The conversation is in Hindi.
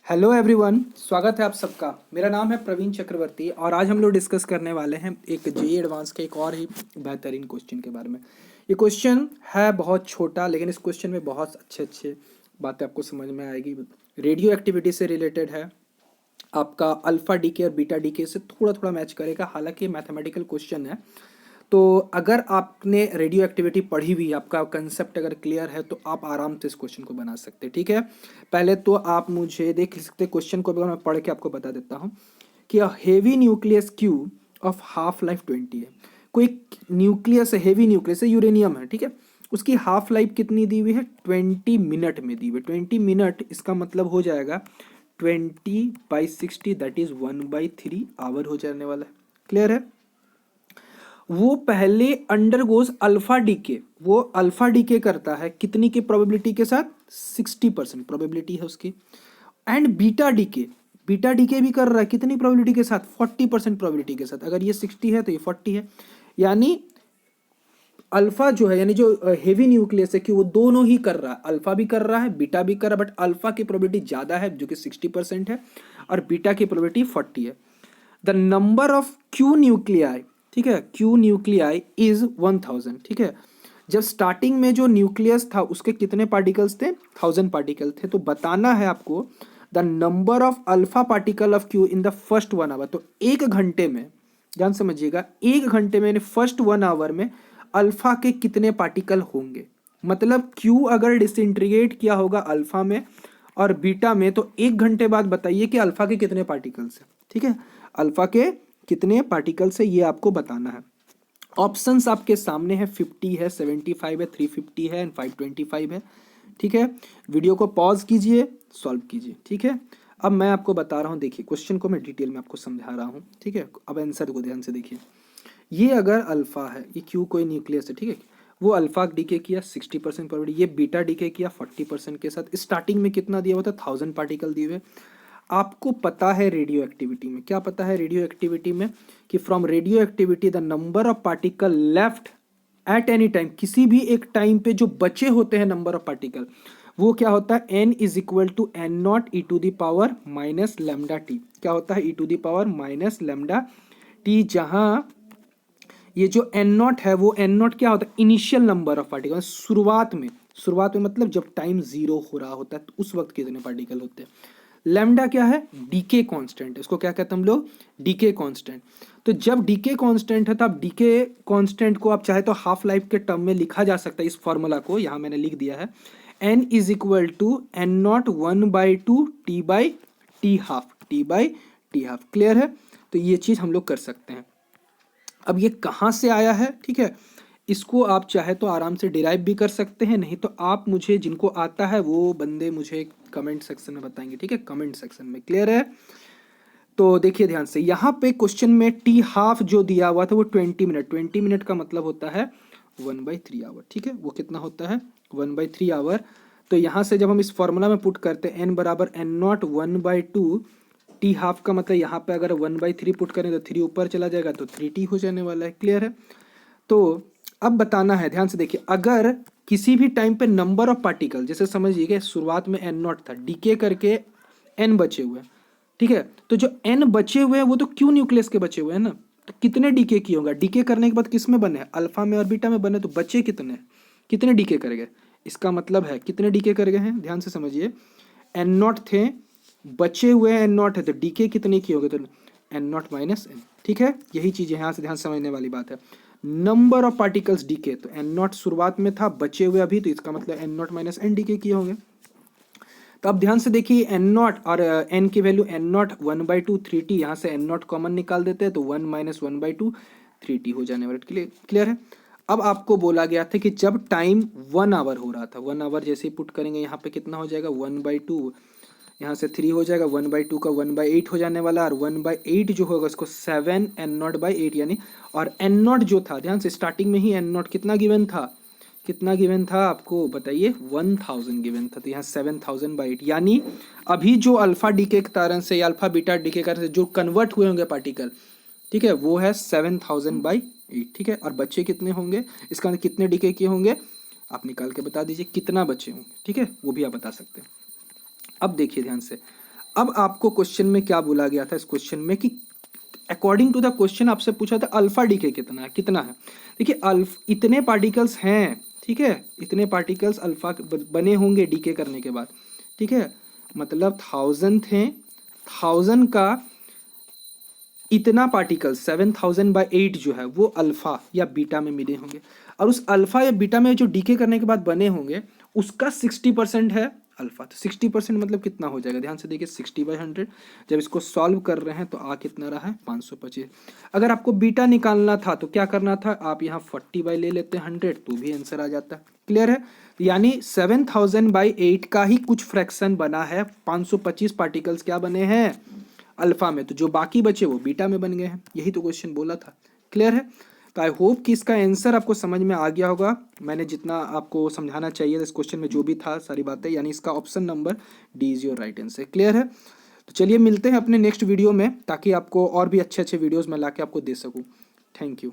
हेलो एवरीवन, स्वागत है आप सबका। मेरा नाम है प्रवीण चक्रवर्ती और आज हम लोग डिस्कस करने वाले हैं एक जेईई एडवांस के एक और ही बेहतरीन क्वेश्चन के बारे में। ये क्वेश्चन है बहुत छोटा, लेकिन इस क्वेश्चन में बहुत अच्छे अच्छे बातें आपको समझ में आएगी। रेडियो एक्टिविटी से रिलेटेड है, आपका अल्फा डीके और बीटा डीके से थोड़ा थोड़ा मैच करेगा। हालांकि मैथमेटिकल क्वेश्चन है, तो अगर आपने रेडियो एक्टिविटी पढ़ी हुई, आपका कंसेप्ट अगर क्लियर है, तो आप आराम से इस क्वेश्चन को बना सकते हैं। ठीक है, पहले तो आप मुझे देख सकते क्वेश्चन को, अगर मैं पढ़ के आपको बता देता हूँ कि heavy nucleus Q of half life 20 है। कोई न्यूक्लियस है, हेवी दैट यूरेनियम है, ठीक है। उसकी हाफ लाइफ कितनी दी हुई है? 20 मिनट में दी हुई है। 20 मिनट, इसका मतलब हो जाएगा 20/60, दैट इज 1/3 आवर हो जाने वाला है। क्लियर है? वो पहले अंडरगोज अल्फा डीके, वो अल्फा डीके करता है कितनी की प्रोबेबिलिटी के साथ? 60% प्रोबेबिलिटी है उसकी। And beta decay, beta decay भी कर रहा है कितनी प्रोबेबिलिटी के साथ? 40% प्रोबेबिलिटी के साथ। अगर ये 60 है तो ये 40 है। यानी अल्फा जो है, यानी जो हेवी न्यूक्लियस है, कि वो दोनों ही कर रहा है, अल्फा भी कर रहा है, बीटा भी कर रहा है। बट अल्फा की प्रोबेबिलिटी ज्यादा है जो कि 60% है, और बीटा की प्रोबेबिलिटी 40 है। The number of Q nuclei, ठीक है, क्यू न्यूक्लियाई इज 1000। ठीक है, जब स्टार्टिंग में जो न्यूक्लियस था उसके कितने पार्टिकल्स थे? 1000 पार्टिकल थे। तो बताना है आपको the number of alpha particle of Q in the first 1 hour. तो 1 घंटे में, ध्यान समझिएगा, 1 घंटे में फर्स्ट 1 आवर में अल्फा के कितने पार्टिकल होंगे। मतलब क्यू अगर डिसइंटीग्रेट किया होगा अल्फा में और बीटा में, तो 1 घंटे बाद बताइए कि अल्फा के कितने पार्टिकल्स है। ठीक है, अल्फा के कितने पार्टिकल्स है, ये आपको बताना है। ऑप्शंस आपके सामने है, 50 है, 75 है, 350 है एंड 525 है। ठीक है, वीडियो को पॉज कीजिए, सॉल्व कीजिए। ठीक है, अब मैं आपको बता रहा हूँ, देखिए क्वेश्चन को मैं डिटेल में आपको समझा रहा हूँ। ठीक है, अब आंसर को ध्यान से देखिए। ये अगर अल्फा है, ये क्यू कोई न्यूक्लियस है, ठीक है, वो अल्फा डीके किया 60% प्रोबेबिलिटी, ये बीटा डीके किया 40% के साथ। स्टार्टिंग में कितना दिया हुआ था? 1000 पार्टिकल दिए हुए। आपको पता है रेडियो एक्टिविटी में क्या पता है? रेडियो एक्टिविटी में कि from radio activity the number of particle left at any time, किसी भी एक टाइम पे जो बचे होते हैं नंबर ऑफ पार्टिकल, वो क्या होता है? n is equal to N nought E to the power minus lambda T. क्या होता है? E to the power minus lambda T. जहां ये जो एन नॉट है, वो एन नॉट क्या होता है? इनिशियल नंबर ऑफ पार्टिकल, शुरुआत में मतलब जब टाइम 0 हो रहा होता है, तो उस वक्त कितने पार्टिकल होते हैं। लैम्डा क्या है? डीके कांस्टेंट, इसको क्या कहते हैं हम लोग? Decay constant. तो जब डीके कांस्टेंट है, तब डीके कांस्टेंट को आप चाहे तो हाफ लाइफ के टर्म में लिखा जा सकता है। इस फॉर्मूला को यहां मैंने लिख दिया है, N is equal to N naught 1/2 T by T half. Clear है? तो ये चीज हम लोग कर सकते हैं। अब ये कहाँ से आया है, ठीक है, इसको आप चाहे तो आराम से डिराइव भी कर सकते हैं, नहीं तो आप मुझे, जिनको आता है वो बंदे मुझे कमेंट सेक्शन में बताएंगे। ठीक है, कमेंट सेक्शन में। क्लियर है? तो देखिए ध्यान से, यहाँ पे क्वेश्चन में टी हाफ जो दिया हुआ था वो 20 मिनट, 20 मिनट का मतलब होता है 1/3 आवर। ठीक है, वो कितना होता है? 1/3 आवर। तो यहाँ से जब हम इस फॉर्मूला में पुट करते हैं एन बराबर एन नॉट 1/2 टी हाफ, का मतलब यहाँ पे अगर 1/3 पुट करें तो 3 ऊपर चला जाएगा, तो 3t हो जाने वाला है। क्लियर है? तो अब बताना है, ध्यान से देखिए, अगर किसी भी टाइम पे नंबर ऑफ पार्टिकल, जैसे समझिए शुरुआत में एन नॉट था, डीके करके एन बचे हुए हैं, ठीक है, तो जो एन बचे हुए हैं वो तो क्यू न्यूक्लियस के बचे हुए हैं ना। तो कितने डीके किए होंगे? डीके करने के बाद किस में बने हैं? अल्फा में और बीटा में बने। तो बचे कितने? कितने डीके कर गए? इसका मतलब है कितने डीके कर गए हैं, ध्यान से समझिए। एन नॉट थे, बचे हुए एन नॉट है, तो डीके कितने किए होंगे? तो एन नॉट माइनस एन। ठीक है, यही चीज यहाँ से ध्यान समझने वाली बात है। नंबर ऑफ पार्टिकल्स डीके, तो एन नॉट शुरुआत में था, बचे हुए अभी, तो इसका मतलब N naught minus N decay किए होंगे। तो अब ध्यान से देखिए, एन नॉट और एन की वैल्यू, एन नॉट 1/2 3t, यहाँ से एन नॉट कॉमन निकाल देते हैं, तो 1 माइनस 1/2 3t हो जाने वाला। क्लियर है? अब आपको बोला गया था कि जब टाइम 1 आवर हो रहा था, 1 आवर जैसे ही पुट करेंगे यहाँ पे कितना हो जाएगा? 1/2, यहाँ से 3 हो जाएगा, 1/2 का 1/8 हो जाने वाला, और 1/8 जो होगा उसको 7 एन नॉट बाई 8 यानी, और एन नॉट जो था, ध्यान से स्टार्टिंग में ही एन नॉट कितना गिवन था? कितना गिवन था आपको बताइए? 1000 गिवन था। तो यहाँ 7000/8, यानी अभी जो अल्फा डीके के कारण से या अल्फा बीटा डीके के कारण से जो कन्वर्ट हुए होंगे पार्टिकल, ठीक है, वो है 7000/8। ठीक है, और बच्चे कितने होंगे? इसका मतलब कितने डीके किए होंगे आप निकाल के बता दीजिए, कितना बचे होंगे। ठीक है, वो भी आप बता सकते हैं। अब देखिए ध्यान से, अब आपको क्वेश्चन में क्या बोला गया था, इस क्वेश्चन में कि अकॉर्डिंग टू द क्वेश्चन आपसे पूछा था अल्फा डीके कितना है। देखिए इतने पार्टिकल्स हैं, ठीक है, इतने पार्टिकल्स अल्फा बने होंगे डीके करने के बाद, ठीक है, मतलब 1000 थे, 1000 का इतना पार्टिकल 7000/8 जो है वो अल्फा या बीटा में मिले होंगे, और उस अल्फा या बीटा में जो डीके करने के बाद बने होंगे उसका 60% है अल्फा। तो 60% मतलब कितना हो जाएगा, ध्यान से देखिए, 60/100। जब इसको सॉल्व कर रहे हैं तो आ कितना रहा है, 525। अगर आपको बीटा निकालना था तो क्या करना था, आप यहाँ 40 ले लेते 100 तो भी आंसर आ जाता है। क्लियर है, यानी 7000/8 का ही कुछ फ्रैक्शन बना है, 525 पार्टिकल्स क्या बने हैं अल्फा में, तो जो बाकी बचे वो बीटा में बन गए हैं। यही तो क्वेश्चन बोला था। क्लियर है, तो आई होप कि इसका आंसर आपको समझ में आ गया होगा। मैंने जितना आपको समझाना चाहिए इस क्वेश्चन में जो भी था सारी बातें, यानी इसका option number D is your right answer. Clear है, तो चलिए मिलते हैं अपने नेक्स्ट वीडियो में, ताकि आपको और भी अच्छे अच्छे वीडियोस मैं ला के आपको दे सकूँ। Thank you.